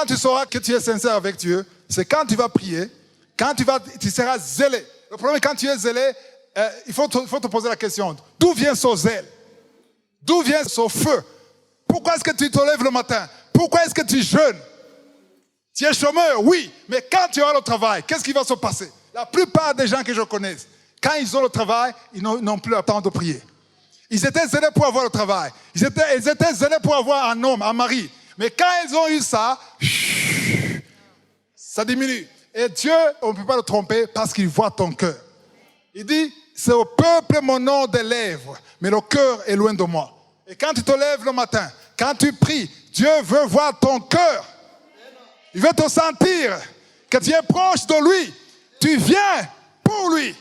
Quand tu sauras que tu es sincère avec Dieu, c'est quand tu vas prier, quand tu seras zélé. Le problème, quand tu es zélé, il faut te poser la question, d'où vient ce zèle? D'où vient ce feu? Pourquoi est-ce que tu te lèves le matin? Pourquoi est-ce que tu jeûnes? Tu es chômeur, oui, mais quand tu as le travail, qu'est-ce qui va se passer? La plupart des gens que je connais, quand ils ont le travail, ils n'ont plus le temps de prier. Ils étaient zélés pour avoir le travail. Ils étaient zélés pour avoir un homme, un mari. Mais quand ils ont eu ça, ça diminue. Et Dieu, on ne peut pas le tromper parce qu'il voit ton cœur. Il dit, c'est au peuple mon nom des lèvres, mais le cœur est loin de moi. Et quand tu te lèves le matin, quand tu pries, Dieu veut voir ton cœur. Il veut te sentir que tu es proche de lui. Tu viens pour lui.